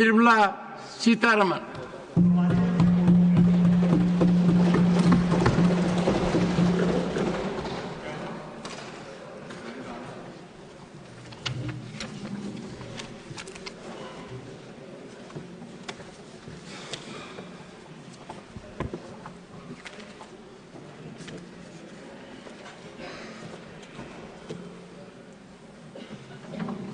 Nirmala Sitharaman.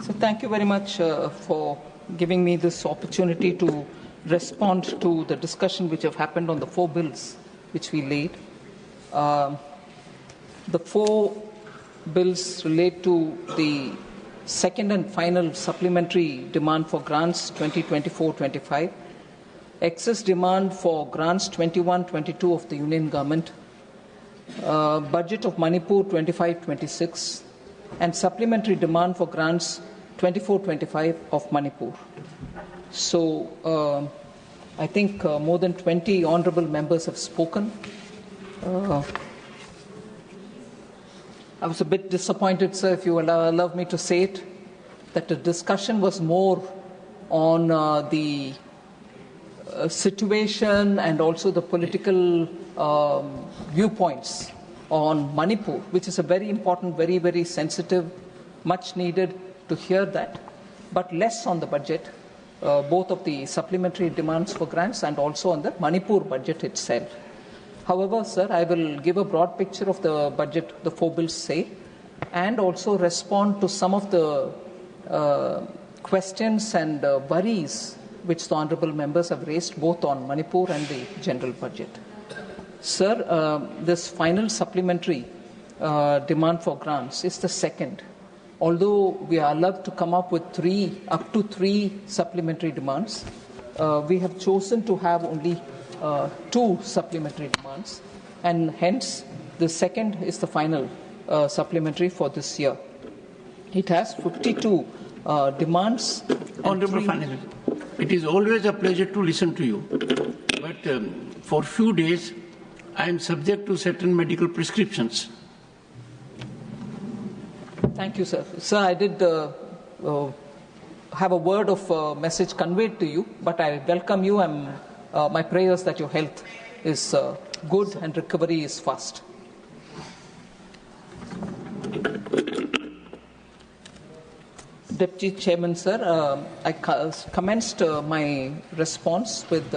So thank you very much for giving me this opportunity to respond to the discussion which have happened on the 4 bills which we laid. The 4 bills relate to the second and final supplementary demand for grants 2024-25, excess demand for grants 21-22 of the Union Government, budget of Manipur 25-26, and supplementary demand for grants 24-25 of Manipur. So I think more than 20 honourable members have spoken. I was a bit disappointed, sir, if you will allow me to say it, that the discussion was more on the situation and also the political viewpoints on Manipur, which is a very important, very, very sensitive, much needed to hear that, but less on the budget, both of the supplementary demands for grants and also on the Manipur budget itself. However, sir, I will give a broad picture of the budget the 4 bills say, and also respond to some of the questions and worries which the honourable members have raised both on Manipur and the general budget. Sir, this final supplementary demand for grants is the second. Although we are allowed to come up with up to three supplementary demands, we have chosen to have only 2 supplementary demands, and hence the second is the final supplementary for this year. It has 52 demands. Honourable Finance, it is always a pleasure to listen to you, but for few days I am subject to certain medical prescriptions. Thank you, sir. Sir, I did have a word of message conveyed to you, but I welcome you, and my prayers that your health is good and recovery is fast. Deputy Chairman, sir, I commenced my response with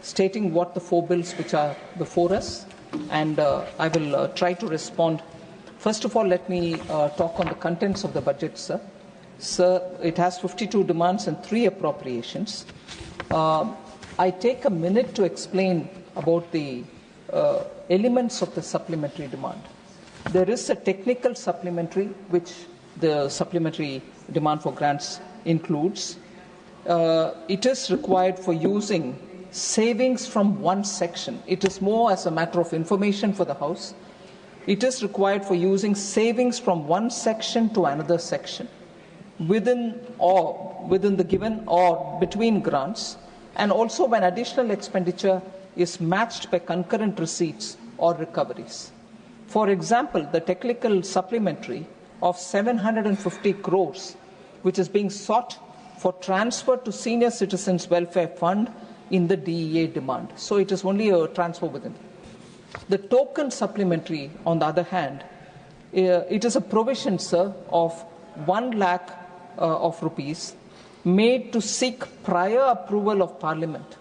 stating what the 4 bills which are before us, and I will try to respond. First of all, let me talk on the contents of the budget, sir. Sir, it has 52 demands and 3 appropriations. I take a minute to explain about the elements of the supplementary demand. There is a technical supplementary, which the supplementary demand for grants includes. It is required for using savings from one section. It is more as a matter of information for the House. It is required for using savings from one section to another section within the given or between grants, and also when additional expenditure is matched by concurrent receipts or recoveries. For example, the technical supplementary of 750 crores, which is being sought for transfer to Senior Citizens Welfare Fund in the DEA demand. So it is only a transfer within. The token supplementary, on the other hand, it is a provision, sir, of 1 lakh of rupees made to seek prior approval of Parliament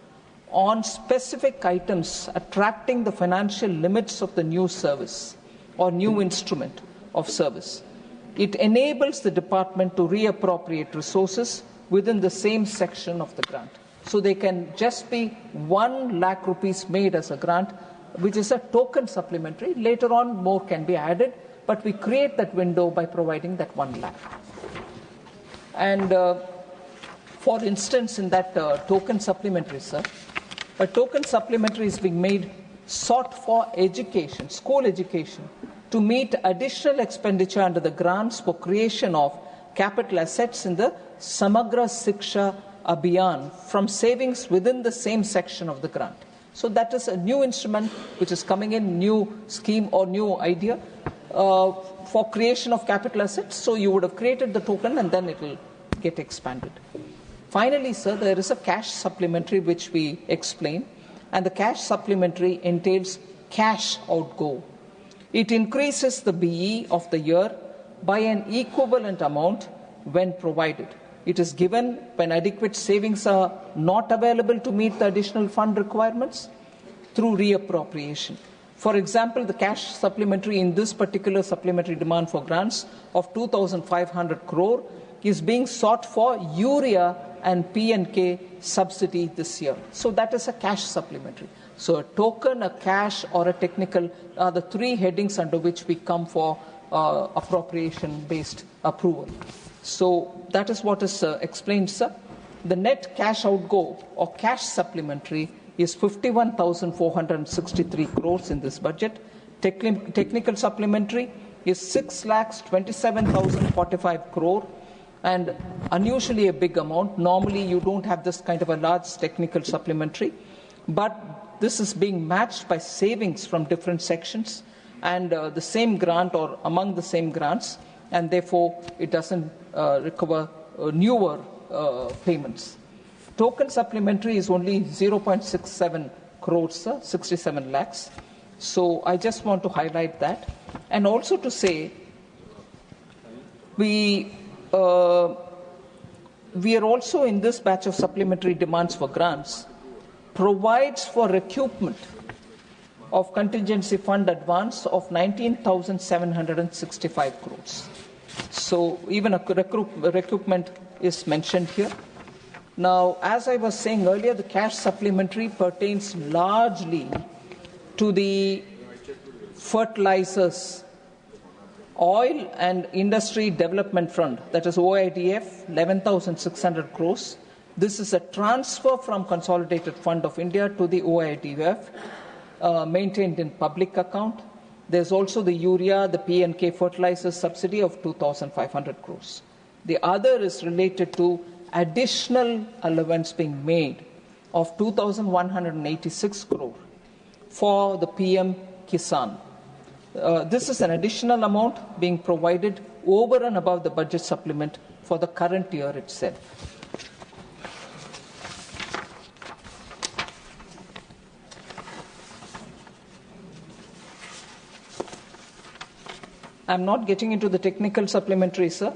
on specific items attracting the financial limits of the new service or new instrument of service. It enables the department to reappropriate resources within the same section of the grant. So they can just be 1 lakh rupees made as a grant, which is a token supplementary. Later on, more can be added, but we create that window by providing that 1 lakh. And for instance, in that token supplementary, sir, a token supplementary is being made sought for education, school education, to meet additional expenditure under the grants for creation of capital assets in the Samagra Shiksha Abhiyan from savings within the same section of the grant. So that is a new instrument which is coming in, new scheme or new idea for creation of capital assets. So you would have created the token and then it will get expanded. Finally, sir, there is a cash supplementary which we explain, and the cash supplementary entails cash outgo. It increases the BE of the year by an equivalent amount when provided. It is given when adequate savings are not available to meet the additional fund requirements through reappropriation. For example, the cash supplementary in this particular supplementary demand for grants of 2,500 crore is being sought for urea and P&K subsidy this year. So that is a cash supplementary. So a token, a cash, or a technical are the three headings under which we come for appropriation-based approval. So that is what is explained, sir. The net cash outgo or cash supplementary is 51,463 crores in this budget. Technical supplementary is 6,27,045 crore, and unusually a big amount. Normally you don't have this kind of a large technical supplementary, but this is being matched by savings from different sections and the same grant or among the same grants, and therefore it doesn't recover newer payments. Token supplementary is only 0.67 crores, sir, 67 lakhs. So I just want to highlight that, and also to say we are also in this batch of supplementary demands for grants provides for recoupment of contingency fund advance of 19,765 crores. So even a recoupment is mentioned here. Now, as I was saying earlier, the cash supplementary pertains largely to the fertilizers, oil and industry development fund, that is OIDF, 11,600 crores. This is a transfer from Consolidated Fund of India to the OIDF, maintained in public account. There's also the urea, the P&K fertilizer subsidy of 2,500 crores. The other is related to additional allowance being made of 2,186 crore for the PM Kisan. This is an additional amount being provided over and above the budget supplement for the current year itself. I'm not getting into the technical supplementary, sir,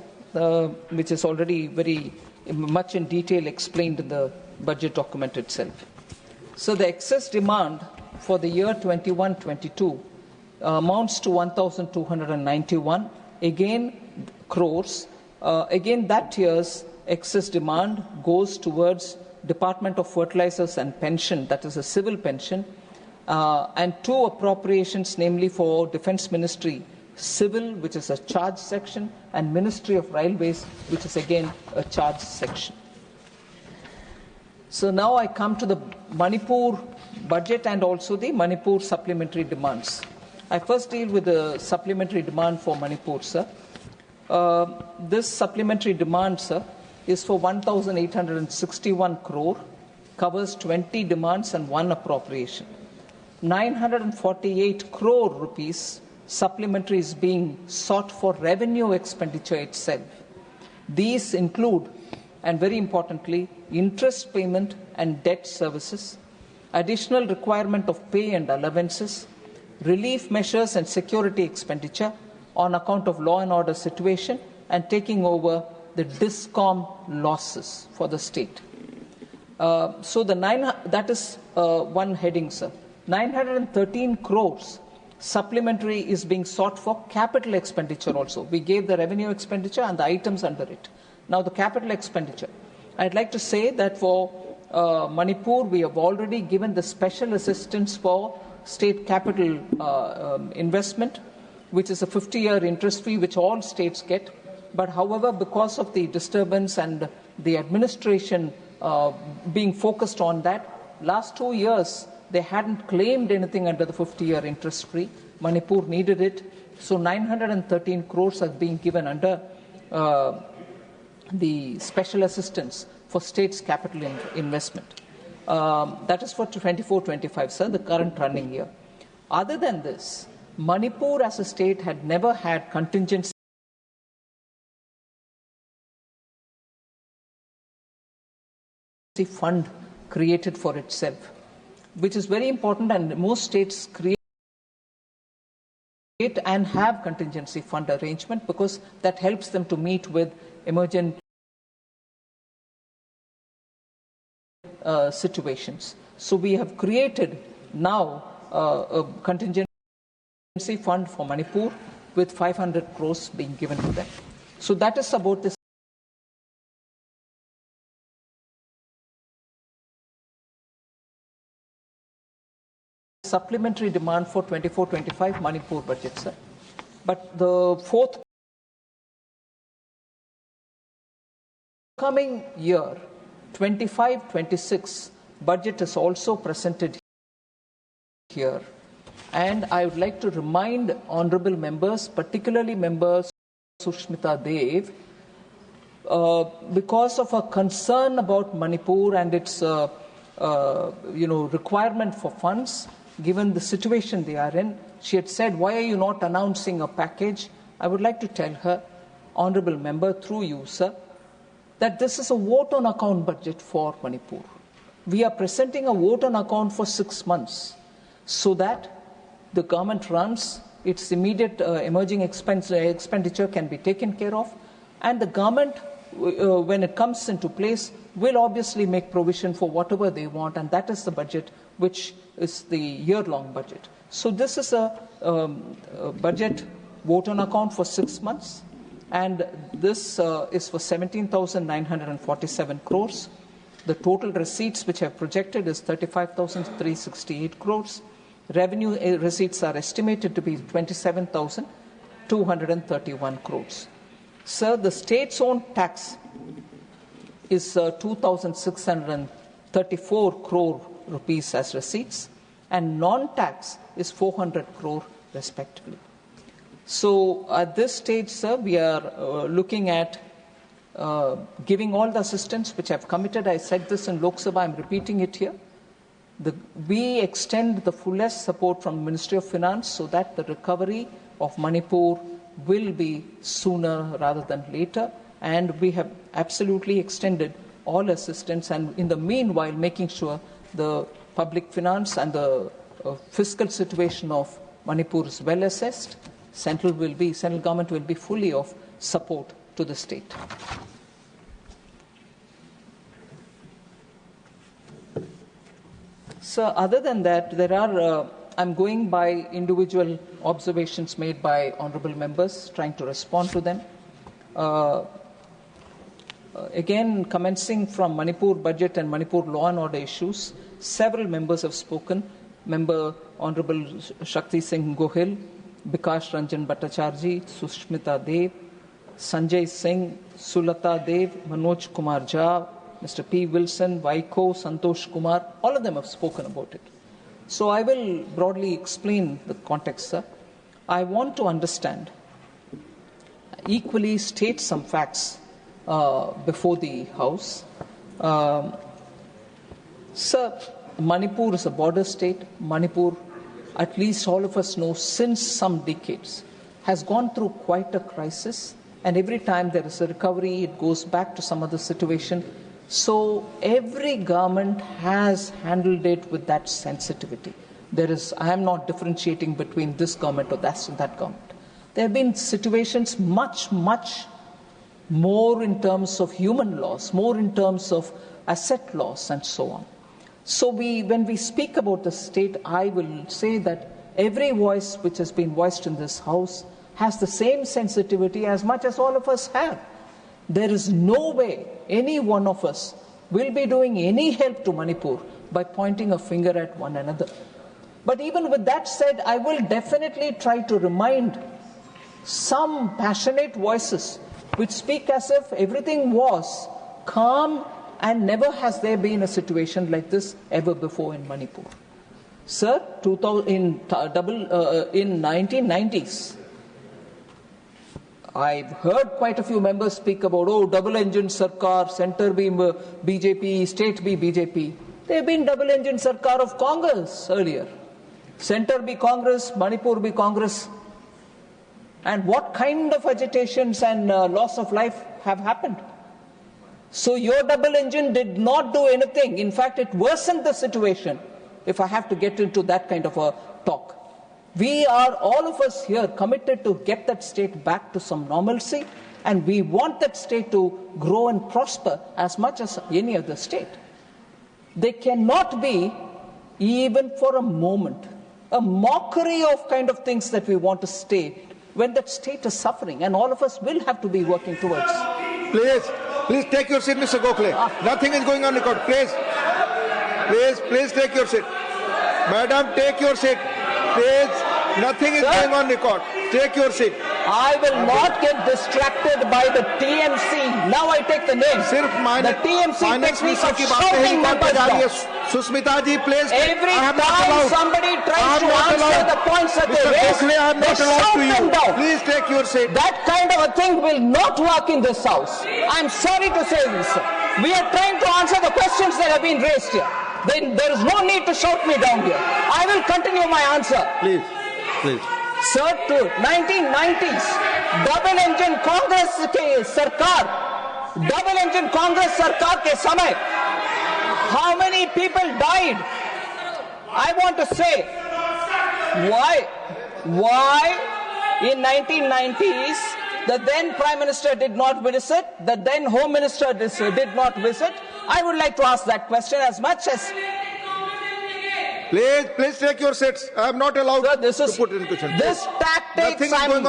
which is already very much in detail explained in the budget document itself. So the excess demand for the year 21-22 amounts to 1,291 crores. Again, that year's excess demand goes towards Department of Fertilizers and Pension, that is a civil pension, and two appropriations, namely for Defence Ministry Civil, which is a charge section, and Ministry of Railways, which is again a charge section. So now I come to the Manipur budget and also the Manipur supplementary demands. I first deal with the supplementary demand for Manipur, sir. This supplementary demand, sir, is for 1,861 crore, covers 20 demands and one appropriation. 948 crore rupees supplementary is being sought for revenue expenditure itself. These include, and very importantly, interest payment and debt services, additional requirement of pay and allowances, relief measures and security expenditure on account of law and order situation, and taking over the DISCOM losses for the state. That is one heading, sir. 913 crores supplementary is being sought for capital expenditure also. We gave the revenue expenditure and the items under it. Now the capital expenditure. I'd like to say that for Manipur, we have already given the special assistance for state capital investment, which is a 50-year interest fee, which all states get. But however, because of the disturbance and the administration being focused on that, last 2 years, they hadn't claimed anything under the 50-year interest free. Manipur needed it. So 913 crores are being given under the special assistance for states' capital investment. That is for 24-25, sir, the current running year. Other than this, Manipur as a state had never had contingency fund created for itself, which is very important, and most states create and have contingency fund arrangement because that helps them to meet with emergent situations. So we have created now a contingency fund for Manipur with 500 crores being given to them. So that is about this supplementary demand for 24-25 Manipur budget, sir. But the fourth coming year, 25-26 budget is also presented here. And I would like to remind honorable members, particularly members Sushmita Dev, because of a concern about Manipur and its requirement for funds, given the situation they are in, she had said, why are you not announcing a package? I would like to tell her, honorable member, through you, sir, that this is a vote on account budget for Manipur. We are presenting a vote on account for 6 months so that the government runs, its immediate emerging expenditure can be taken care of, and the government, when it comes into place, will obviously make provision for whatever they want, and that is the budget, which is the year-long budget. So this is a budget vote on account for 6 months, and this is for 17,947 crores. The total receipts which have projected is 35,368 crores. Revenue receipts are estimated to be 27,231 crores. Sir, the state's own tax is 2,634 crore rupees as receipts, and non-tax is 400 crore respectively. So at this stage, sir, we are looking at giving all the assistance which I've committed. I said this in Lok Sabha, I'm repeating it here. We extend the fullest support from the Ministry of Finance so that the recovery of Manipur will be sooner rather than later, and we have absolutely extended all assistance, and in the meanwhile making sure the public finance and the fiscal situation of Manipur is well assessed. Central government will be fully of support to the state. So other than that, there are, I'm going by individual observations made by honorable members, trying to respond to them. Again, commencing from Manipur budget and Manipur law and order issues, several members have spoken. Member Honorable Shakti Singh Gohil, Bikash Ranjan Bhattacharjee, Sushmita Dev, Sanjay Singh, Sulata Dev, Manoj Kumar Jha, Mr. P. Wilson, Vaiko, Santosh Kumar, all of them have spoken about it. So I will broadly explain the context, sir. I want to understand, equally state some facts before the House. Sir, Manipur is a border state. Manipur, at least all of us know, since some decades, has gone through quite a crisis. And every time there is a recovery, it goes back to some other situation. So every government has handled it with that sensitivity. I am not differentiating between this government or that government. There have been situations much, much more in terms of human loss, more in terms of asset loss, and so on. So when we speak about the state, I will say that every voice which has been voiced in this House has the same sensitivity as much as all of us have. There is no way any one of us will be doing any help to Manipur by pointing a finger at one another. But even with that said, I will definitely try to remind some passionate voices which speak as if everything was calm and never has there been a situation like this ever before in Manipur. Sir, in 1990s, I've heard quite a few members speak about, double-engine Sarkar, center be BJP, state be BJP. There have been double-engine Sarkar of Congress earlier. Center be Congress, Manipur be Congress. And what kind of agitations and loss of life have happened? So your double engine did not do anything. In fact, it worsened the situation, if I have to get into that kind of a talk. We are, all of us here, committed to get that state back to some normalcy, and we want that state to grow and prosper as much as any other state. They cannot be, even for a moment, a mockery of kind of things that we want to state when that state is suffering, and all of us will have to be working towards. Please take your seat, Mr. Gokhale. Nothing is going on record. Please take your seat. Madam, take your seat. Please, nothing is going on record. Take your seat. I will not get distracted by the TMC. Now I take the name. The TMC technique of shouting members down. Susmita ji, please. Every time somebody tries to answer the points that they raise, they shout them down. Please take your seat. That kind of a thing will not work in this house. I'm sorry to say this, sir. We are trying to answer the questions that have been raised here. Then there is no need to shout me down here. I will continue my answer. Please. Sir, to 1990s, double engine Congress Sarkar ke samay, how many people died? I want to say, why in 1990s the then Prime Minister did not visit, the then Home Minister did not visit? I would like to ask that question as much as... Please take your seats. I am not allowed to put in question. This tactics, I'm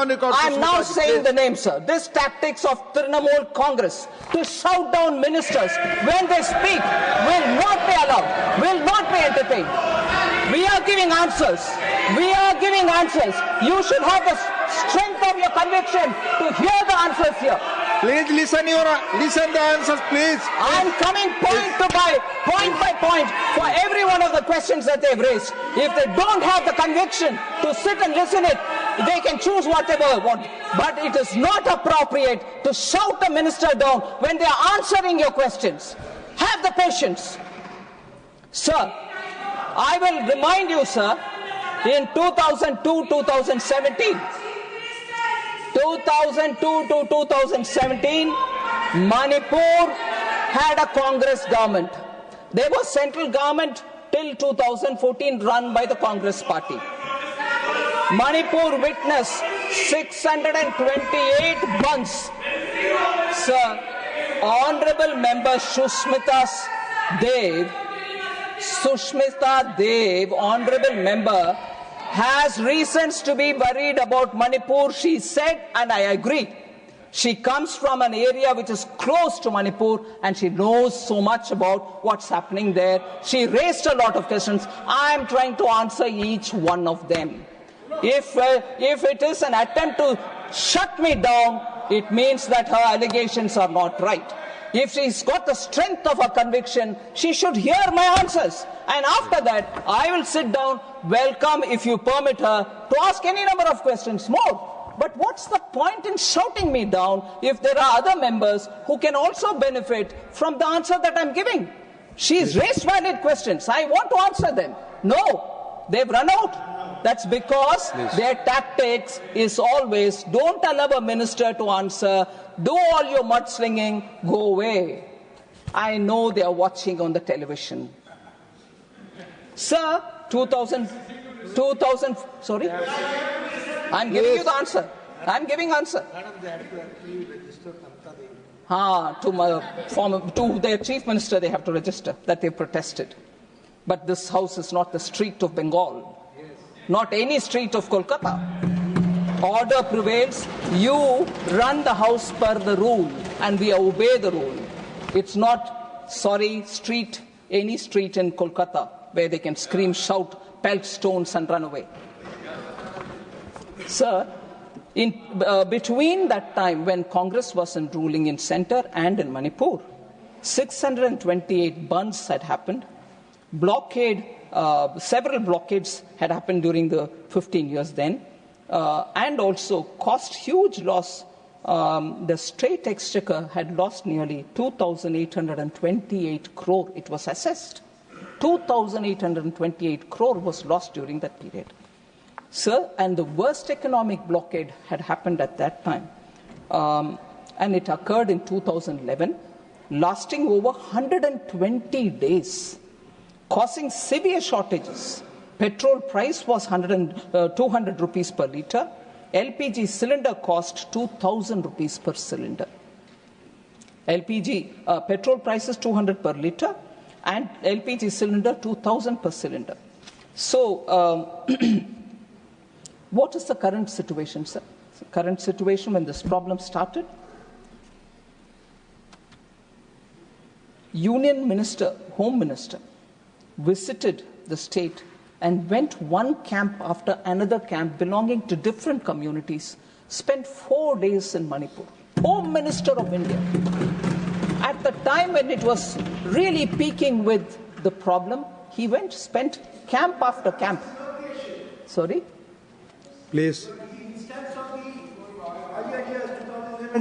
now saying the name, sir. This tactics of Trinamool Congress to shout down ministers when they speak will not be allowed, will not be entertained. We are giving answers. You should have the strength of your conviction to hear the answers here. Please listen the answers, please. I am coming point by point for every one of the questions that they've raised. If they don't have the conviction to sit and listen it, they can choose whatever they want. But it is not appropriate to shout a minister down when they are answering your questions. Have the patience. Sir, I will remind you, sir, in 2002-2017, 2002 to 2017, Manipur had a Congress government. There was central government till 2014 run by the Congress party. Manipur witnessed 628 months. Sir, Honorable Member Sushmita Dev, Honorable Member, has reasons to be worried about Manipur, she said, and I agree. She comes from an area which is close to Manipur, and she knows so much about what's happening there. She raised a lot of questions. I am trying to answer each one of them. If it is an attempt to shut me down, it means that her allegations are not right. If she's got the strength of her conviction, she should hear my answers. And after that, I will sit down, welcome, if you permit her, to ask any number of questions more. But what's the point in shouting me down if there are other members who can also benefit from the answer that I'm giving? She's raised valid questions. I want to answer them. No, they've run out. That's because their tactics is always, don't allow a minister to answer, do all your mudslinging, go away. I know they are watching on the television. Sir, 2000, sorry? I'm giving you the answer. I'm giving answer. To their chief minister they have to register that they protested. But this house is not the street of Bengal. Not any street of Kolkata. Order prevails. You run the house per the rule, and we obey the rule. It's not, any street in Kolkata where they can scream, shout, pelt stones and run away. Sir, between that time when Congress was ruling in centre and in Manipur, 628 bunds had happened. Several blockades had happened during the 15 years then, and also cost huge loss. The state exchequer had lost nearly 2,828 crore. It was assessed. 2,828 crore was lost during that period. Sir, and the worst economic blockade had happened at that time. And it occurred in 2011. lasting over 120 days, causing severe shortages. Petrol price was 200 rupees per litre. LPG cylinder cost 2,000 rupees per cylinder. Petrol price is 200 per litre and LPG cylinder 2,000 per cylinder. So, what is the current situation, sir? The current situation when this problem started? Union Minister, Home Minister, visited the state and went one camp after another camp belonging to different communities, spent 4 days in Manipur. Home Minister of India. At the time when it was really peaking with the problem, he went, spent camp after camp. Sorry? Please.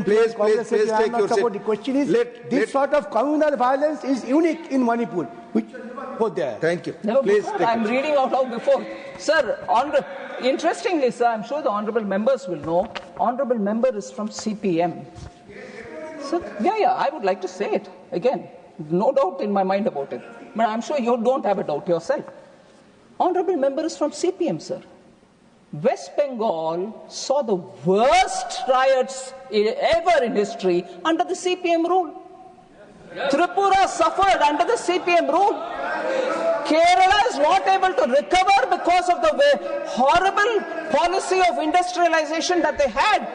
Please take your seat. The question is, this sort of communal violence is unique in Manipur, which was there. Thank you. Never Please before. take I'm reading out loud before. Sir, interestingly, sir, I'm sure the honourable members will know, honourable member is from CPM. So, yeah, I would like to say it again. No doubt in my mind about it. But I'm sure you don't have a doubt yourself. Honourable member is from CPM, sir. West Bengal saw the worst riots ever in history under the CPM rule. Tripura suffered under the CPM rule. Kerala is not able to recover because of the horrible policy of industrialization that they had.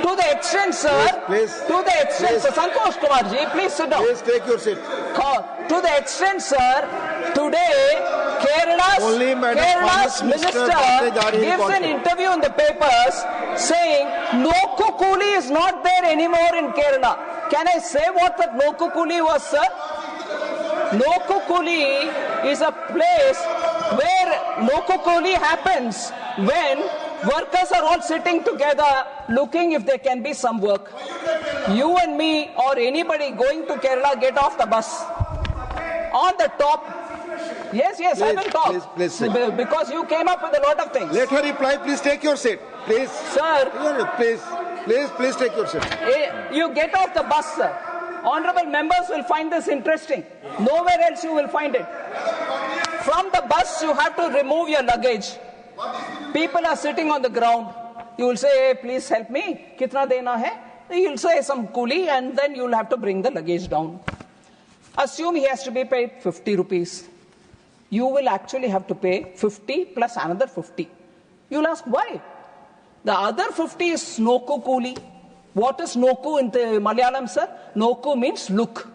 To the extent, sir, please, to the extent, sir, Santosh Kumarji, please sit down. Please take your seat. To the extent, sir, today, Kerala's minister gives an interview in the papers saying Noku Kuli is not there anymore in Kerala. Can I say what that Noku Kuli was, sir? Noku Kuli is a place where Noku Kuli happens when workers are all sitting together looking if there can be some work. You and me or anybody going to Kerala get off the bus. On the top. Yes, please, I will talk. Please, because you came up with a lot of things. Let her reply. Please take your seat. Please. Sir. Please take your seat. You get off the bus, sir. Honourable members will find this interesting. Nowhere else you will find it. From the bus, you have to remove your luggage. People are sitting on the ground. You will say, hey, please help me. Kitna dena hai? You will say some coolie and then you will have to bring the luggage down. Assume he has to be paid 50 rupees. You will actually have to pay 50 plus another 50. You will ask why? The other 50 is Noku Kuli. What is Noku in the Malayalam, sir? Noku means look.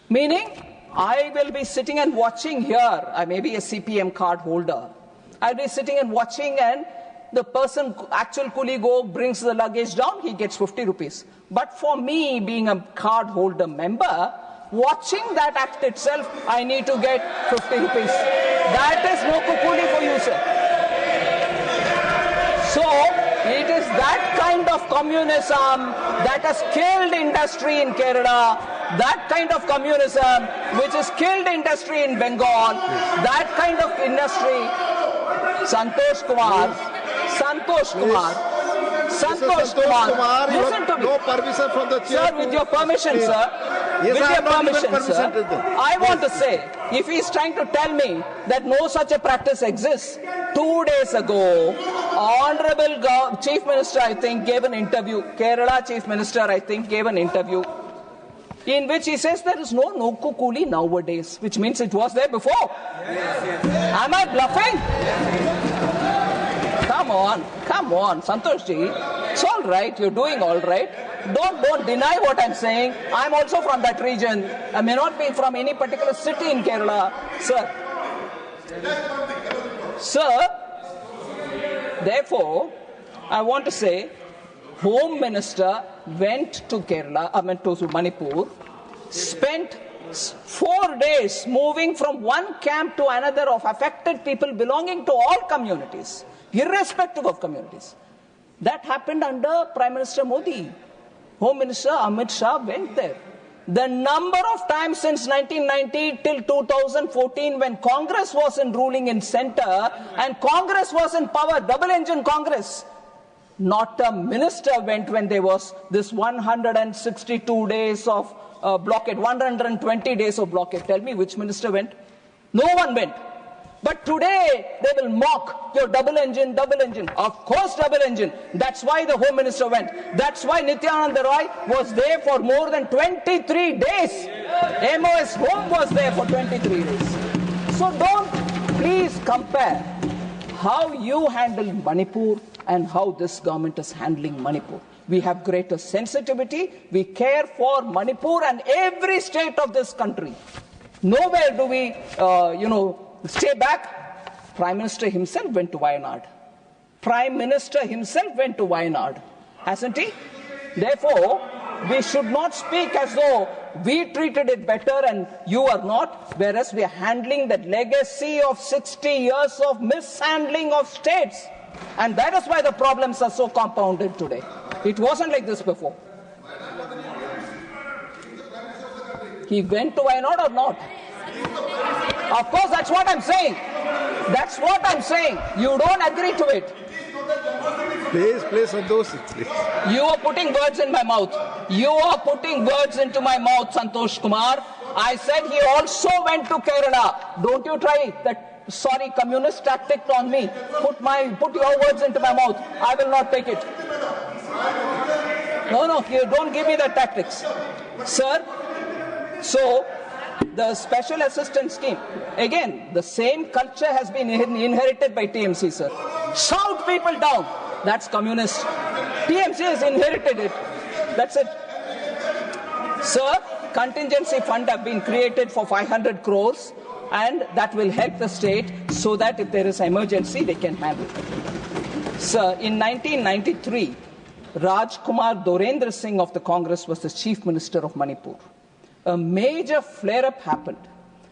Meaning, I will be sitting and watching here. I may be a CPM card holder. I'll be sitting and watching and the person, actual Kuli brings the luggage down, he gets 50 rupees. But for me, being a card holder member, watching that act itself, I need to get 50 rupees. That is Noku Kuli for you, sir. So, it is that kind of communism that has killed industry in Kerala, that kind of communism which has killed industry in Bengal, that kind of industry. Santosh Kumar, listen to me. No permission from the chair. Sir, with your permission, sir. Yes, with your permission, sir. I want Yes. to say, if he is trying to tell me that no such a practice exists, 2 days ago, Honorable Chief Minister, I think, gave an interview. Kerala Chief Minister, I think, gave an interview in which he says there is no Noku Kuli nowadays, which means it was there before. Yes. Am I bluffing? Come on, Santosh ji. It's all right, you're doing all right. Don't deny what I'm saying. I'm also from that region. I may not be from any particular city in Kerala, sir. Sir, therefore, I want to say, Home Minister went to to Manipur, spent 4 days moving from one camp to another of affected people belonging to all communities, irrespective of communities. That happened under Prime Minister Modi. Home Minister Amit Shah went there. The number of times since 1990 till 2014 when Congress was ruling in center and Congress was in power, double engine Congress, Not a minister went when there was this 162 days of blockade, 120 days of blockade. Tell me which minister went? No one went. But today they will mock your double engine. Of course double engine. That's why the Home Minister went. That's why Nityananda Roy was there for more than 23 days. MOS Home was there for 23 days. So don't please compare how you handle Manipur and how this government is handling Manipur. We have greater sensitivity. We care for Manipur and every state of this country. Nowhere do we, stay back. Prime Minister himself went to Wayanad. Prime Minister himself went to Wayanad, hasn't he? Therefore, we should not speak as though we treated it better and you are not, whereas we are handling that legacy of 60 years of mishandling of states. And that is why the problems are so compounded today. It wasn't like this before. He went to Wayanad or not? Of course, that's what I'm saying. That's what I'm saying. You don't agree to it. Please, Santosh, please. You are putting words in my mouth. You are putting words into my mouth, Santosh Kumar. I said he also went to Kerala. Don't you try that communist tactic on me. Put your words into my mouth. I will not take it. No, you don't give me the tactics. Sir, so the special assistance scheme, again, the same culture has been inherited by TMC, sir. Shout people down. That's communist. TMC has inherited it. That's it. Sir, contingency fund have been created for 500 crores and that will help the state so that if there is an emergency, they can handle it. Sir, in 1993, Rajkumar Dorendra Singh of the Congress was the Chief Minister of Manipur. A major flare-up happened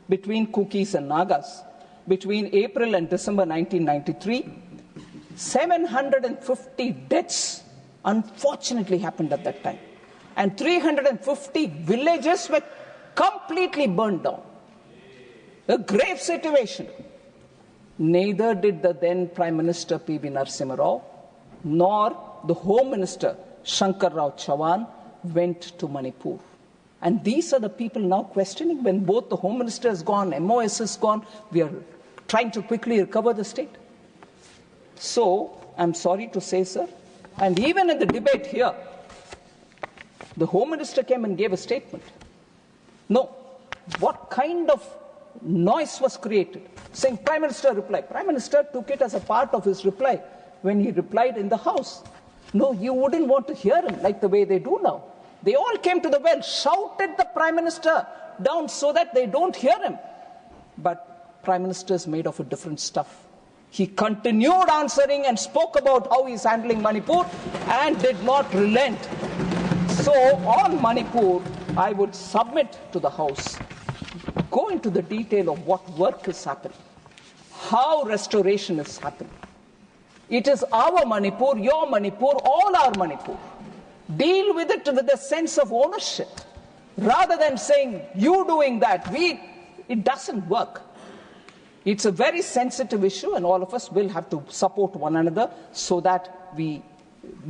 between Kukis and Nagas between April and December 1993. 750 deaths unfortunately happened at that time. And 350 villages were completely burned down. A grave situation. Neither did the then Prime Minister P.V. Narasimha Rao nor the Home Minister Shankar Rao Chauhan went to Manipur. And these are the people now questioning when both the Home Minister is gone, MOS is gone, we are trying to quickly recover the state. So, I'm sorry to say, sir, and even in the debate here, the Home Minister came and gave a statement. No, what kind of noise was created? Saying Prime Minister replied. Prime Minister took it as a part of his reply when he replied in the House. No, you wouldn't want to hear him like the way they do now. They all came to the well, shouted the Prime Minister down so that they don't hear him. But Prime Minister is made of a different stuff. He continued answering and spoke about how he's handling Manipur and did not relent. So on Manipur, I would submit to the House, go into the detail of what work is happening, how restoration is happening. It is our Manipur, your Manipur, all our Manipur. Deal with it with a sense of ownership. Rather than saying, you doing that, it doesn't work. It's a very sensitive issue and all of us will have to support one another so that we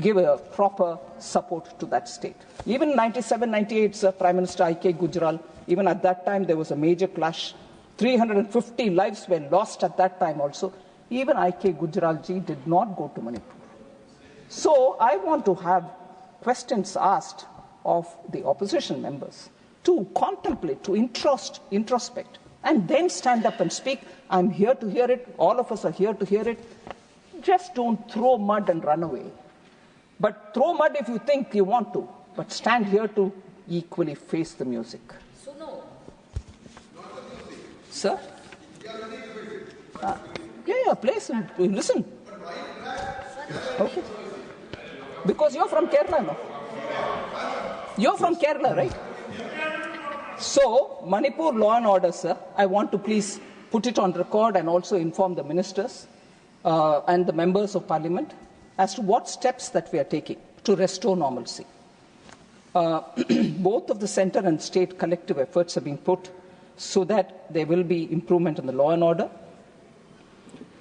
give a proper support to that state. Even 97-98, Prime Minister I.K. Gujral, even at that time there was a major clash. 350 lives were lost at that time also. Even I.K. Gujral ji did not go to Manipur. So I want to have questions asked of the opposition members to contemplate, to introspect, and then stand up and speak. I'm here to hear it. All of us are here to hear it. Just don't throw mud and run away. But throw mud if you think you want to. But stand here to equally face the music. So no. Sir? Please listen. Okay. Because you're from Kerala, no? You're from Kerala, right? So, Manipur law and order, sir, I want to please put it on record and also inform the ministers and the members of parliament as to what steps that we are taking to restore normalcy. Both of the centre and state collective efforts are being put so that there will be improvement in the law and order.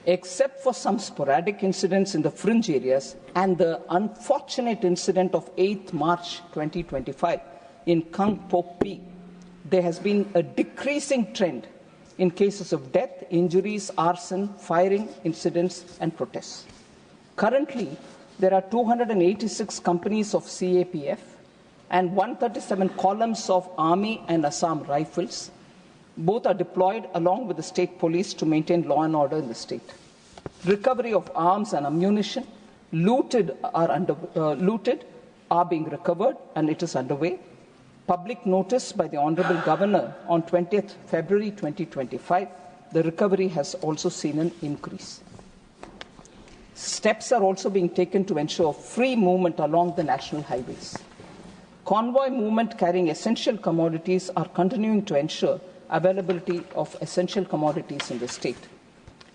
Except for some sporadic incidents in the fringe areas and the unfortunate incident of 8th March 2025 in Kang Pok Pi, there has been a decreasing trend in cases of death, injuries, arson, firing incidents, and protests. Currently, there are 286 companies of CAPF and 137 columns of Army and Assam Rifles. Both are deployed along with the state police to maintain law and order in the state. Recovery of arms and ammunition looted are being recovered, and it is underway. Public notice by the Honourable Governor on 20th February 2025, the recovery has also seen an increase. Steps are also being taken to ensure free movement along the national highways. Convoy movement carrying essential commodities are continuing to ensure availability of essential commodities in the state.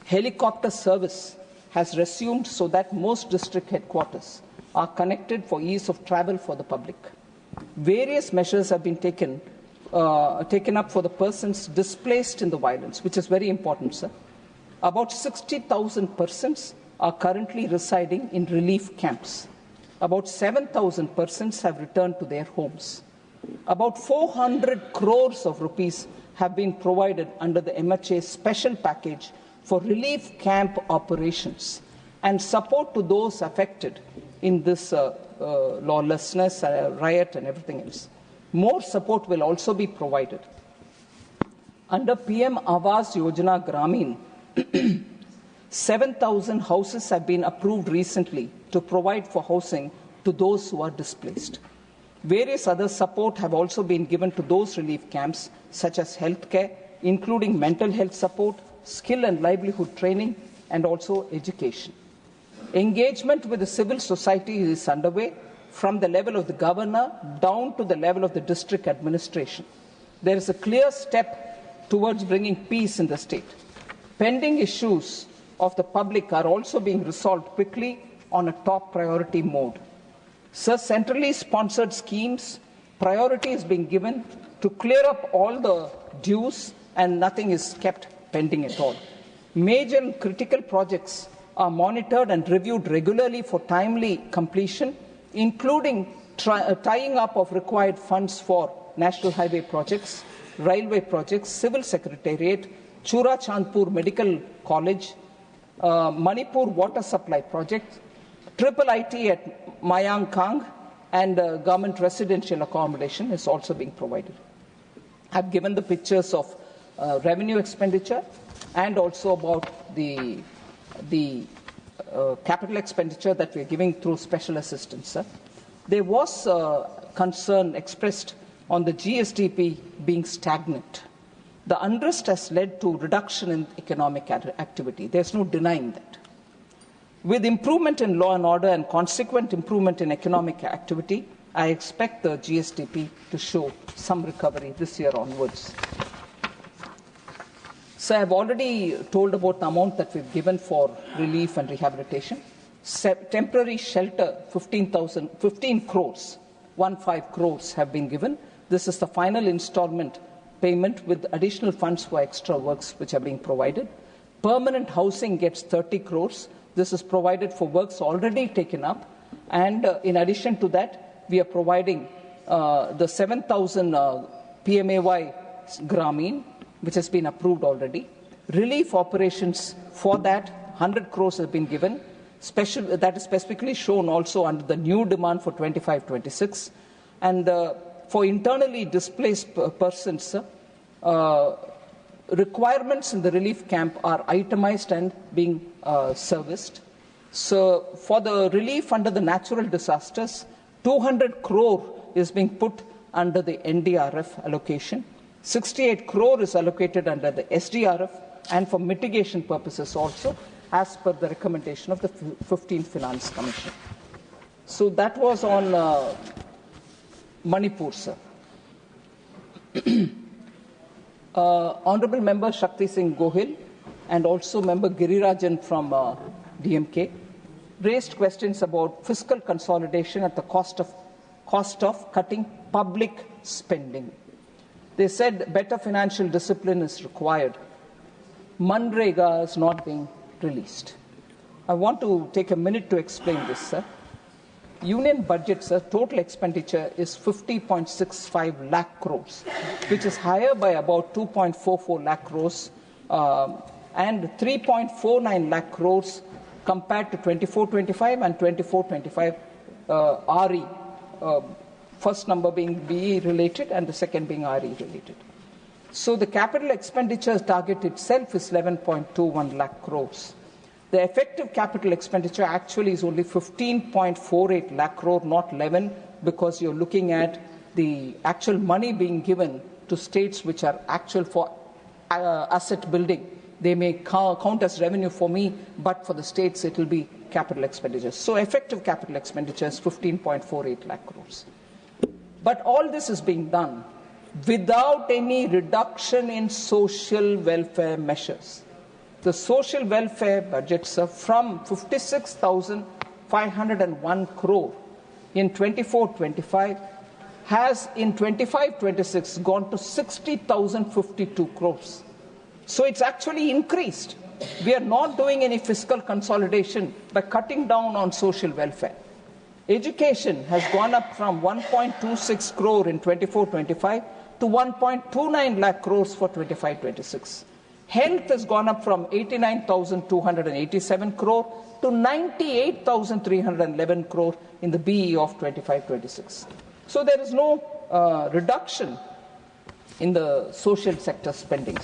Helicopter service has resumed so that most district headquarters are connected for ease of travel for the public. Various measures have been taken up for the persons displaced in the violence, which is very important, sir. About 60,000 persons are currently residing in relief camps. About 7,000 persons have returned to their homes. About 400 crores of rupees have been provided under the MHA special package for relief camp operations and support to those affected in this lawlessness, riot and everything else. More support will also be provided. Under PM Awas Yojana Gramin, 7,000 houses have been approved recently to provide for housing to those who are displaced. Various other support have also been given to those relief camps, such as healthcare, including mental health support, skill and livelihood training, and also education. Engagement with the civil society is underway from the level of the governor down to the level of the district administration. There is a clear step towards bringing peace in the state. Pending issues of the public are also being resolved quickly on a top priority mode. Sir, centrally sponsored schemes, priority is being given to clear up all the dues and nothing is kept pending at all. Major and critical projects are monitored and reviewed regularly for timely completion, including tying up of required funds for national highway projects, railway projects, civil secretariat, Chura Chandpur Medical College, Manipur water supply project, triple IT at Mayang Kang, and government residential accommodation is also being provided. I've given the pictures of revenue expenditure and also about the capital expenditure that we're giving through special assistance. Sir. There was concern expressed on the GSDP being stagnant. The unrest has led to reduction in economic activity. There's no denying that. With improvement in law and order and consequent improvement in economic activity, I expect the GSDP to show some recovery this year onwards. So I've already told about the amount that we've given for relief and rehabilitation. Temporary shelter, 15 crores, 15 crores have been given. This is the final installment payment with additional funds for extra works which are being provided. Permanent housing gets 30 crores. This is provided for works already taken up. And in addition to that, we are providing the 7,000 PMAY Gramin, which has been approved already. Relief operations for that, 100 crores have been given. That is specifically shown also under the new demand for 25-26. And for internally displaced persons, requirements in the relief camp are itemized and being serviced. So for the relief under the natural disasters, 200 crore is being put under the NDRF allocation. 68 crore is allocated under the SDRF and for mitigation purposes also, as per the recommendation of the 15th Finance Commission. So that was on Manipur, sir. Honourable Member Shakti Singh Gohil and also Member Girirajan from DMK raised questions about fiscal consolidation at the cost of cutting public spending. They said better financial discipline is required. Manrega is not being released. I want to take a minute to explain this, sir. Union budget, sir, total expenditure is 50.65 lakh crores, which is higher by about 2.44 lakh crores and 3.49 lakh crores compared to 24-25 and 24-25 RE, first number being BE related and the second being RE related. So the capital expenditure target itself is 11.21 lakh crores. The effective capital expenditure actually is only 15.48 lakh crore, not 11, because you're looking at the actual money being given to states which are actual for asset building. They may count as revenue for me, but for the states it will be capital expenditure. So effective capital expenditure is 15.48 lakh crores. But all this is being done without any reduction in social welfare measures. The social welfare budgets are from 56,501 crore in 24-25 has in 25-26 gone to 60,052 crores. So it's actually increased. We are not doing any fiscal consolidation by cutting down on social welfare. Education has gone up from 1.26 crore in 24-25 to 1.29 lakh crores for 25-26. Health has gone up from 89,287 crore to 98,311 crore in the BE of 25-26. So there is no reduction in the social sector spending.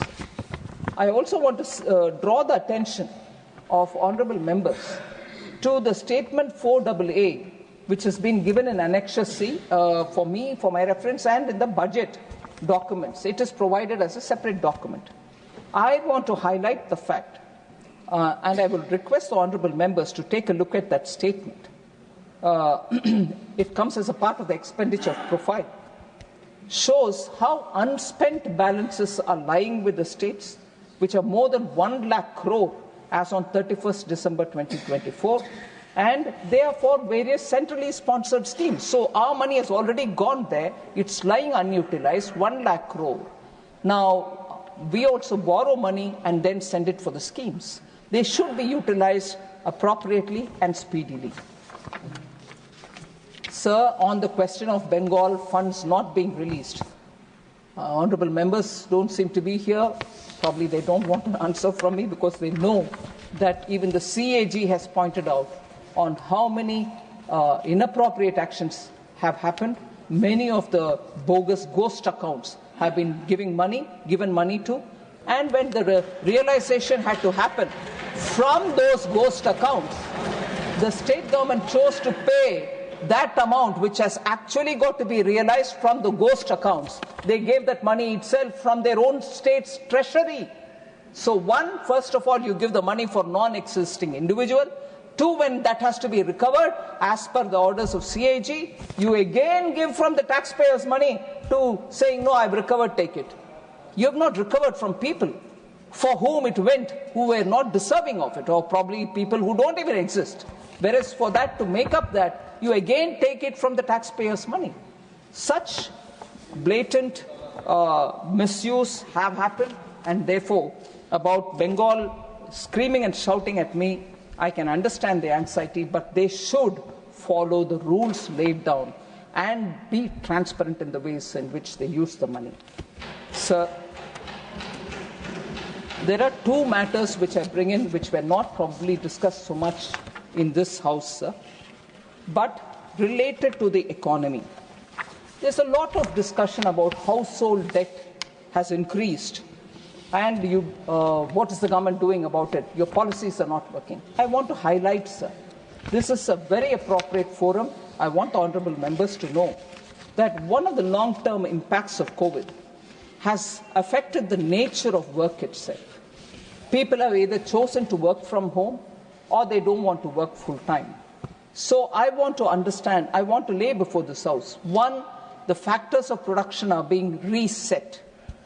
I also want to draw the attention of honourable members to the statement 4AA, which has been given in Annexure C for me, for my reference, and in the budget documents. It is provided as a separate document. I want to highlight the fact, and I will request the honourable members to take a look at that statement. It comes as a part of the expenditure profile. Shows how unspent balances are lying with the states, which are more than 1 lakh crore as on 31st December 2024, and they are for various centrally sponsored schemes. So our money has already gone there. It's lying unutilized, 1 lakh crore. Now, we also borrow money and then send it for the schemes. They should be utilized appropriately and speedily. Sir, on the question of Bengal funds not being released, honourable members don't seem to be here. Probably they don't want an answer from me because they know that even the CAG has pointed out on how many inappropriate actions have happened. Many of the bogus ghost accounts have been given money to, and when the realization had to happen from those ghost accounts, the state government chose to pay that amount which has actually got to be realized from the ghost accounts. They gave that money itself from their own state's treasury. So one, first of all, you give the money for non-existing individual. Two, when that has to be recovered as per the orders of CAG, you again give from the taxpayers' money to saying, no, I've recovered, take it. You have not recovered from people for whom it went, who were not deserving of it, or probably people who don't even exist. Whereas for that, to make up that, you again take it from the taxpayers' money. Such blatant misuse have happened, and therefore, about Bengal screaming and shouting at me, I can understand the anxiety, but they should follow the rules laid down and be transparent in the ways in which they use the money. Sir, there are two matters which I bring in which were not probably discussed so much in this House, sir, but related to the economy. There's a lot of discussion about household debt has increased, and what is the government doing about it? Your policies are not working. I want to highlight, sir, this is a very appropriate forum. I want the honourable members to know that one of the long-term impacts of COVID has affected the nature of work itself. People have either chosen to work from home or they don't want to work full-time. So I want to understand, I want to lay before this House, one, the factors of production are being reset.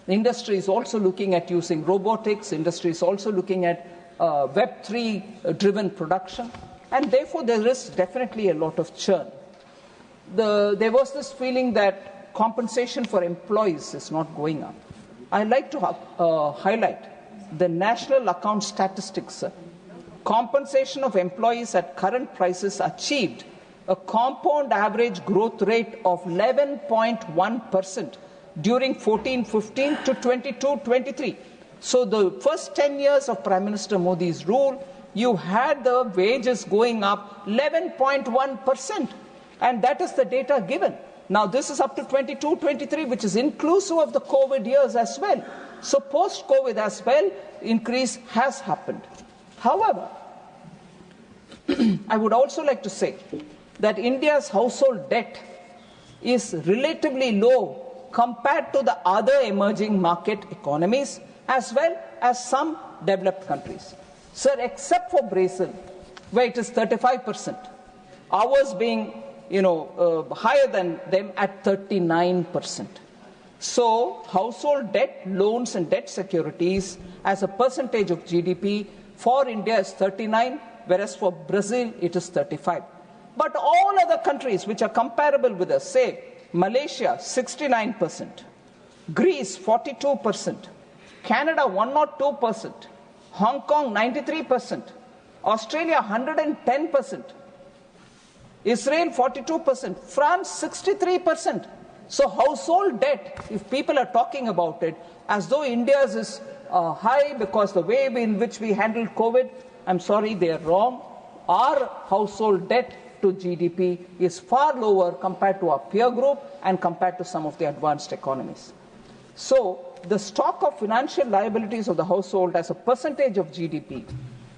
The industry is also looking at using robotics. Industry is also looking at Web3-driven production. And therefore, there is definitely a lot of churn. There was this feeling that compensation for employees is not going up. I'd like to highlight the national account statistics compensation of employees at current prices achieved a compound average growth rate of 11.1% during 14-15 to 22-23. So the first 10 years of Prime Minister Modi's rule, you had the wages going up 11.1%, and that is the data given. Now this is up to 22-23, which is inclusive of the COVID years as well. So post-COVID as well, increase has happened. However, I would also like to say that India's household debt is relatively low compared to the other emerging market economies as well as some developed countries. Sir, except for Brazil, where it is 35%, ours being higher than them at 39%. So, household debt, loans and debt securities as a percentage of GDP for India is 39, whereas for Brazil it is 35. But all other countries which are comparable with us, say Malaysia 69%, Greece 42%, Canada 102%, Hong Kong 93%, Australia 110%, Israel 42%, France 63%. So household debt, if people are talking about it as though India's is high because the way in which we handled COVID, I'm sorry, they are wrong. Our household debt to GDP is far lower compared to our peer group and compared to some of the advanced economies. So the stock of financial liabilities of the household as a percentage of GDP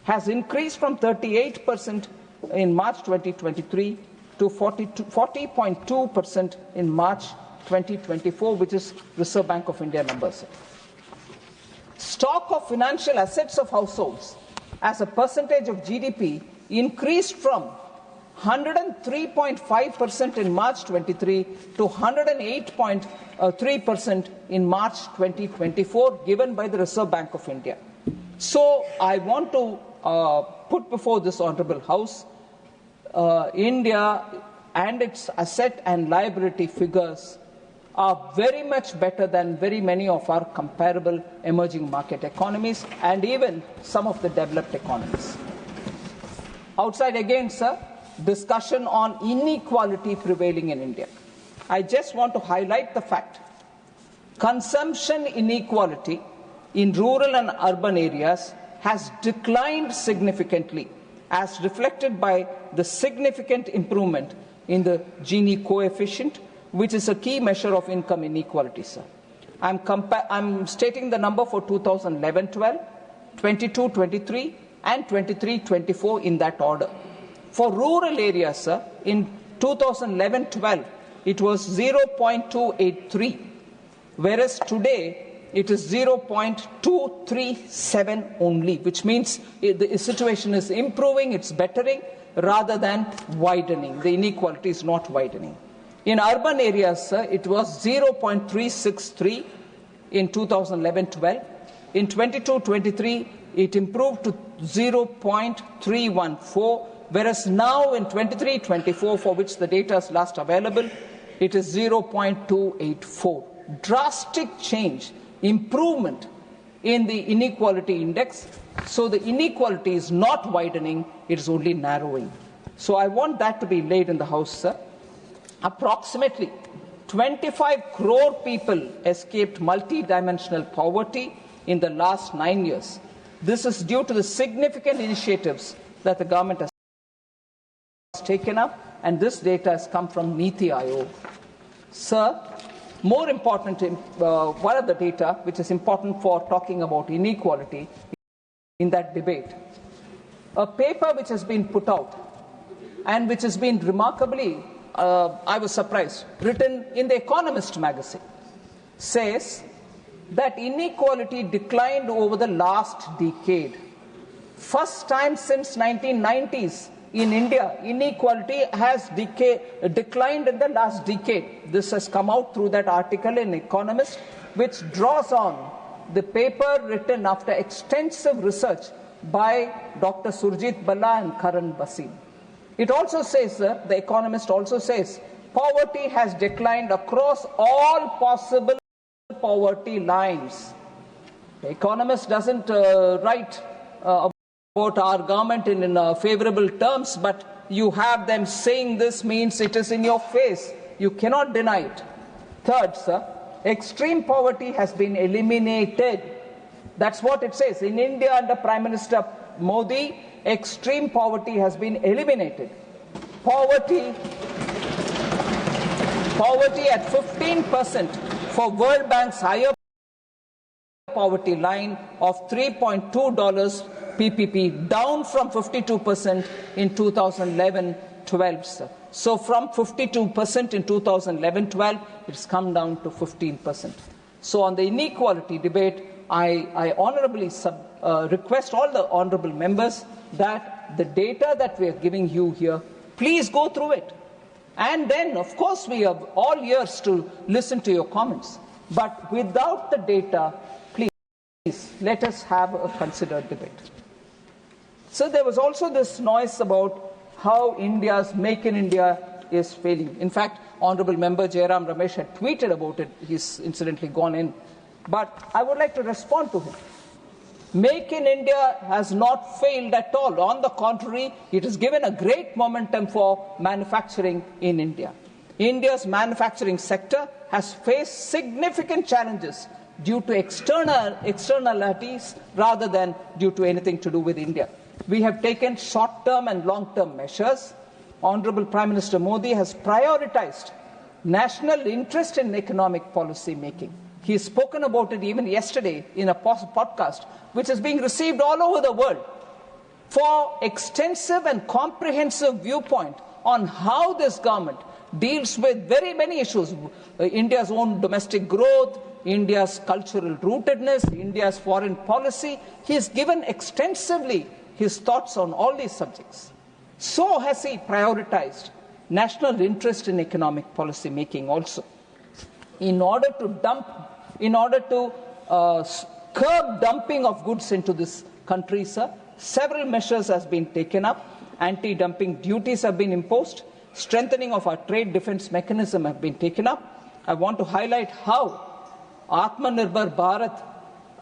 has increased from 38% in March 2023 to 40.2% in March 2024, which is Reserve Bank of India numbers. Stock of financial assets of households as a percentage of GDP increased from 103.5% in March 23 to 108.3% in March 2024, given by the Reserve Bank of India. So I want to put before this Honourable House India and its asset and liability figures are very much better than very many of our comparable emerging market economies and even some of the developed economies. Outside again, sir, discussion on inequality prevailing in India. I just want to highlight the fact consumption inequality in rural and urban areas has declined significantly, as reflected by the significant improvement in the Gini coefficient, which is a key measure of income inequality, sir. I'm stating the number for 2011-12, 22-23, and 23-24 in that order. For rural areas, sir, in 2011-12, it was 0.283, whereas today it is 0.237 only, which means the situation is improving, it's bettering, rather than widening. The inequality is not widening. In urban areas, sir, it was 0.363 in 2011-12. In 22-23, it improved to 0.314, whereas now in 23-24, for which the data is last available, it is 0.284. Drastic change, improvement in the inequality index. So the inequality is not widening, it is only narrowing. So I want that to be laid in the House, sir. Approximately 25 crore people escaped multi-dimensional poverty in the last 9 years. This is due to the significant initiatives that the government has taken up, and this data has come from Niti Aayog. Sir, more important, one of the data which is important for talking about inequality in that debate, a paper which has been put out and which has been remarkably, I was surprised, written in The Economist magazine, says that inequality declined over the last decade. First time since 1990s in India, inequality has declined in the last decade. This has come out through that article in Economist, which draws on the paper written after extensive research by Dr. Surjit Balla and Karan Basim. It also says, sir, The Economist also says, poverty has declined across all possible poverty lines. The Economist doesn't write our government in favorable terms, but you have them saying this means it is in your face. You cannot deny it. Third, sir, extreme poverty has been eliminated. That's what it says. In India, under Prime Minister Modi, extreme poverty has been eliminated. Poverty at 15% for World Bank's higher poverty line of $3.2 PPP, down from 52% in 2011-12. So from 52% in 2011-12, it's come down to 15%. So on the inequality debate, I honorably request all the honorable members that the data that we are giving you here, please go through it. And then, of course, we have all ears to listen to your comments. But without the data, please, let us have a considered debate. So there was also this noise about how India's Make in India is failing. In fact, Honorable Member Jairam Ramesh had tweeted about it. He's incidentally gone in. But I would like to respond to him. Make in India has not failed at all. On the contrary, it has given a great momentum for manufacturing in India. India's manufacturing sector has faced significant challenges due to externalities rather than due to anything to do with India. We have taken short-term and long-term measures. Honorable Prime Minister Modi has prioritized national interest in economic policy making. He has spoken about it even yesterday in a podcast, which is being received all over the world, for extensive and comprehensive viewpoint on how this government deals with very many issues. India's own domestic growth, India's cultural rootedness, India's foreign policy. He has given extensively his thoughts on all these subjects. So has he prioritized national interest in economic policy making also. In order to curb dumping of goods into this country, sir, several measures have been taken up. Anti-dumping duties have been imposed. Strengthening of our trade defense mechanism have been taken up. I want to highlight how Atmanirbhar Bharat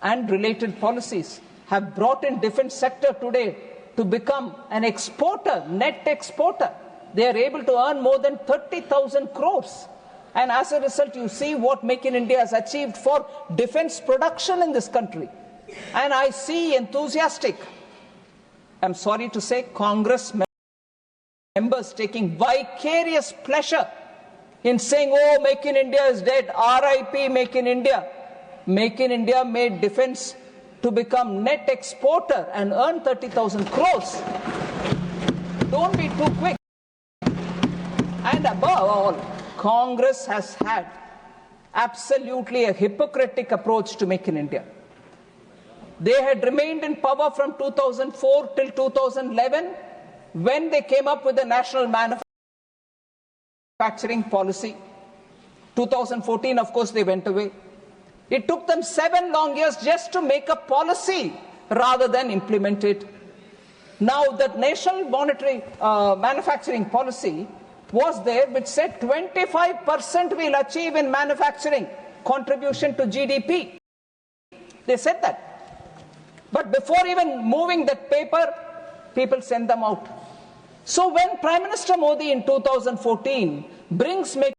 and related policies have brought in defense sector today to become an exporter, net exporter. They are able to earn more than 30,000 crores. And as a result, you see what Make in India has achieved for defense production in this country. And I see enthusiastic, I'm sorry to say, Congress members taking vicarious pleasure in saying, oh, Make in India is dead, RIP Make in India. Make in India made defense to become net exporter and earn 30,000 crores. Don't be too quick. And above all, Congress has had absolutely a hypocritical approach to Make in India. They had remained in power from 2004 till 2011 when they came up with the national manufacturing policy. 2014, of course, they went away. It took them 7 long years just to make a policy rather than implement it. Now, that national manufacturing policy was there, which said 25% we'll achieve in manufacturing contribution to GDP. They said that. But before even moving that paper, people send them out. So when Prime Minister Modi in 2014 brings Make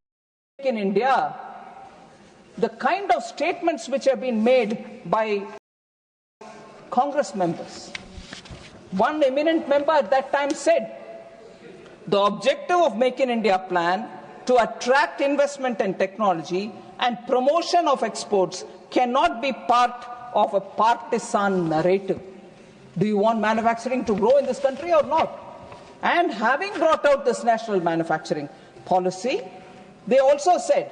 in India, the kind of statements which have been made by Congress members. One eminent member at that time said, the objective of Make in India plan to attract investment and technology and promotion of exports cannot be part of a partisan narrative. Do you want manufacturing to grow in this country or not? And having brought out this national manufacturing policy, they also said,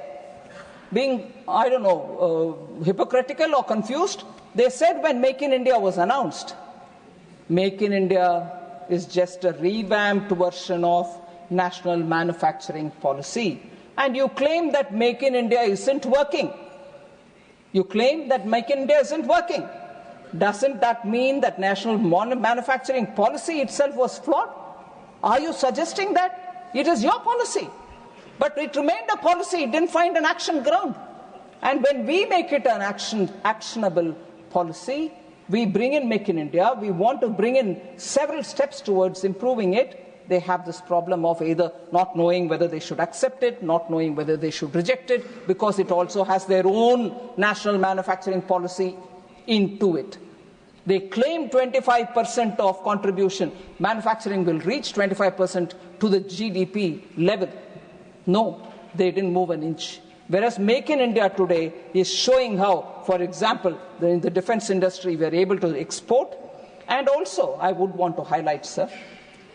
being, I don't know, hypocritical or confused, they said when Make in India was announced, Make in India is just a revamped version of national manufacturing policy. And you claim that Make in India isn't working. You claim that Make in India isn't working. Doesn't that mean that national manufacturing policy itself was flawed? Are you suggesting that? It is your policy. But it remained a policy, it didn't find an action ground. And when we make it an actionable policy, we bring in Make in India, we want to bring in several steps towards improving it. They have this problem of either not knowing whether they should accept it, not knowing whether they should reject it, because it also has their own national manufacturing policy into it. They claim 25% of contribution. Manufacturing will reach 25% to the GDP level. No, they didn't move an inch. Whereas Make in India today is showing how, for example, in the defense industry, we are able to export. And also, I would want to highlight, sir,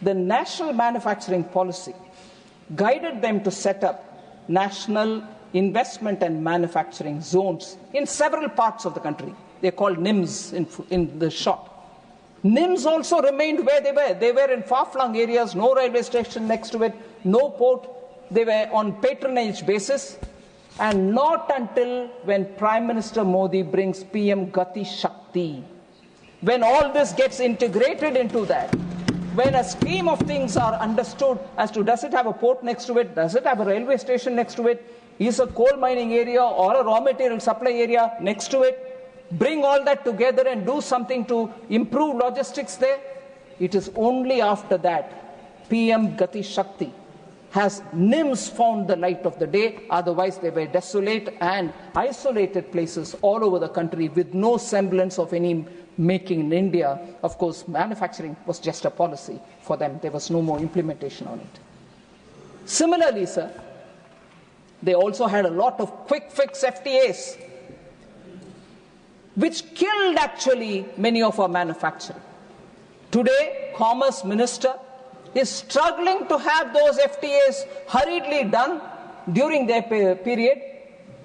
the national manufacturing policy guided them to set up national investment and manufacturing zones in several parts of the country. They're called NIMS in the short. NIMS also remained where they were. They were in far-flung areas, no railway station next to it, no port. They were on patronage basis. And not until when Prime Minister Modi brings PM Gati Shakti, when all this gets integrated into that, when a scheme of things are understood as to does it have a port next to it, does it have a railway station next to it, is a coal mining area or a raw material supply area next to it, bring all that together and do something to improve logistics there. It is only after that PM Gati Shakti has NIMS found the light of the day. Otherwise they were desolate and isolated places all over the country with no semblance of any making in India. Of course, manufacturing was just a policy for them. There was no more implementation on it. Similarly, sir, they also had a lot of quick fix FTAs, which killed actually many of our manufacturing. Today, Commerce Minister is struggling to have those FTAs hurriedly done during their period,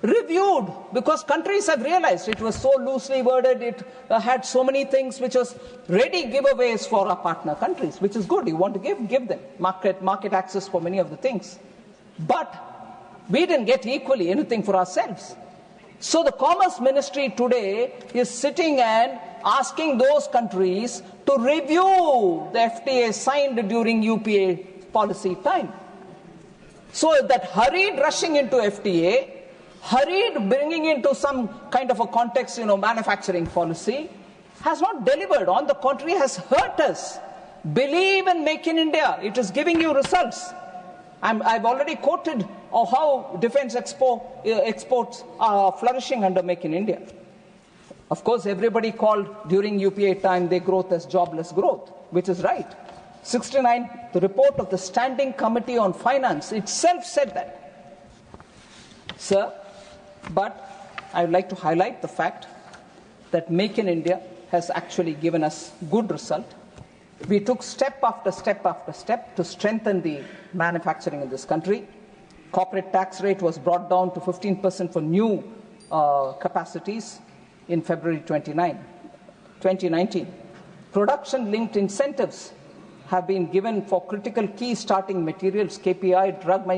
reviewed, because countries have realized it was so loosely worded, it had so many things which was ready giveaways for our partner countries, which is good. You want to give them market access for many of the things. But we didn't get equally anything for ourselves. So the Commerce Ministry today is sitting and asking those countries to review the FTA signed during UPA policy time. So that hurried rushing into FTA, hurried bringing into some kind of a context, manufacturing policy, has not delivered. On the contrary, has hurt us. Believe in Make in India. It is giving you results. I've already quoted how defense exports are flourishing under Make in India. Of course, everybody called during UPA time their growth as jobless growth, which is right. 69, the report of the Standing Committee on Finance itself said that. Sir, but I would like to highlight the fact that Make in India has actually given us good result. We took step after step after step to strengthen the manufacturing in this country. Corporate tax rate was brought down to 15% for new capacities in February 2019. Production-linked incentives have been given for critical key starting materials, KPI, drug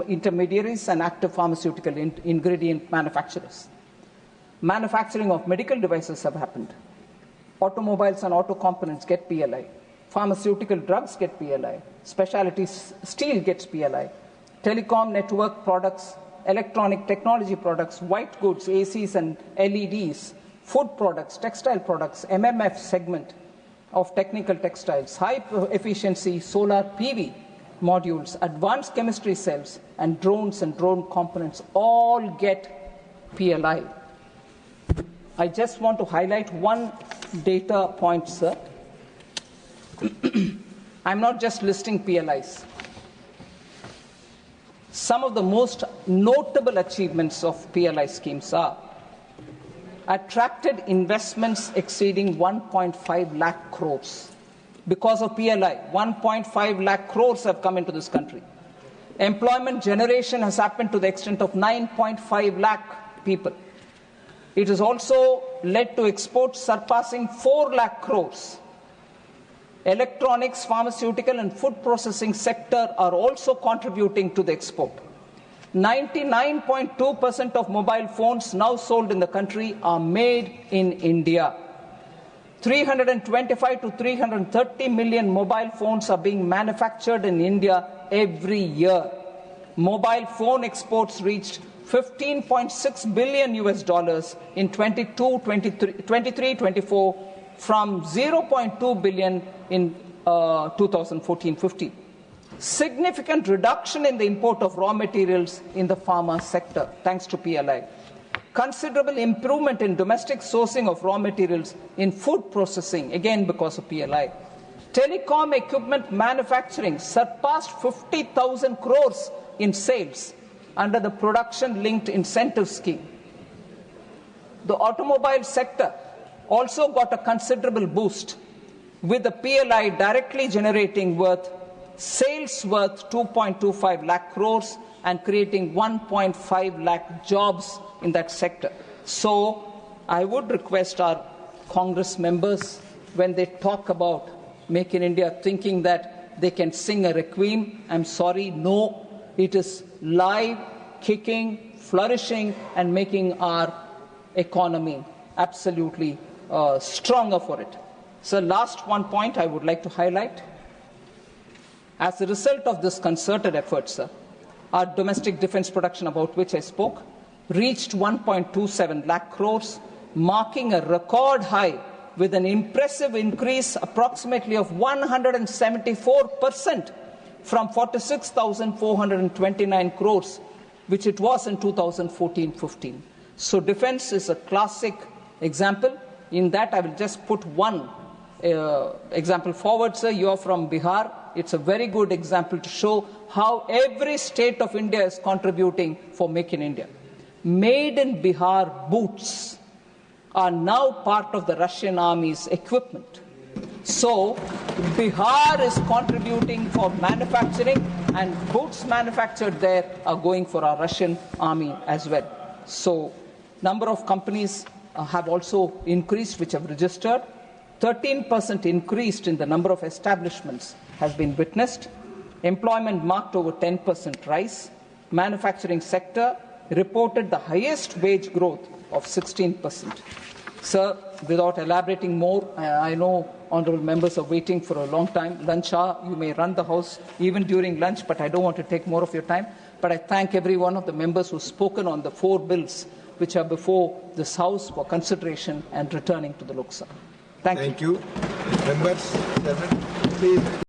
intermediaries, and active pharmaceutical ingredient manufacturers. Manufacturing of medical devices have happened. Automobiles and auto components get PLI. Pharmaceutical drugs get PLI. Specialty steel gets PLI. Telecom network products, electronic technology products, white goods, ACs and LEDs, food products, textile products, MMF segment of technical textiles, high efficiency solar PV modules, advanced chemistry cells, and drones and drone components all get PLI. I just want to highlight one data point, sir. I'm not just listing PLIs. Some of the most notable achievements of PLI schemes are attracted investments exceeding 1.5 lakh crores. Because of PLI, 1.5 lakh crores have come into this country. Employment generation has happened to the extent of 9.5 lakh people. It has also led to exports surpassing 4 lakh crores. Electronics, pharmaceutical and food processing sector are also contributing to the export. 99.2% of mobile phones now sold in the country are made in India. 325 to 330 million mobile phones are being manufactured in India every year. Mobile phone exports reached $15.6 billion in 23-24 from 0.2 billion in 2014-15. Significant reduction in the import of raw materials in the pharma sector, thanks to PLI. Considerable improvement in domestic sourcing of raw materials in food processing, again because of PLI. Telecom equipment manufacturing surpassed 50,000 crores in sales under the production-linked incentive scheme. The automobile sector also got a considerable boost, with the PLI directly generating sales worth 2.25 lakh crores and creating 1.5 lakh jobs in that sector. So I would request our Congress members, when they talk about Make in India, thinking that they can sing a requiem, I'm sorry, no, it is live, kicking, flourishing, and making our economy absolutely stronger for it. So last one point I would like to highlight. As a result of this concerted effort, sir, our domestic defense production, about which I spoke, reached 1.27 lakh crores, marking a record high with an impressive increase approximately of 174% from 46,429 crores, which it was in 2014-15. So defense is a classic example. In that, I will just put one example forward, sir. You are from Bihar. It's a very good example to show how every state of India is contributing for Make in India. Made in Bihar boots are now part of the Russian army's equipment. So Bihar is contributing for manufacturing, and boots manufactured there are going for our Russian army as well. So number of companies have also increased, which have registered. 13% increased in the number of establishments has been witnessed. Employment marked over 10% rise. Manufacturing sector reported the highest wage growth of 16%. Sir, without elaborating more, I know honourable members are waiting for a long time. Lunch hour, you may run the House even during lunch, but I don't want to take more of your time. But I thank every one of the members who've spoken on the 4 bills which are before this House for consideration and returning to the Lok Sabha. Thank you. Members, please.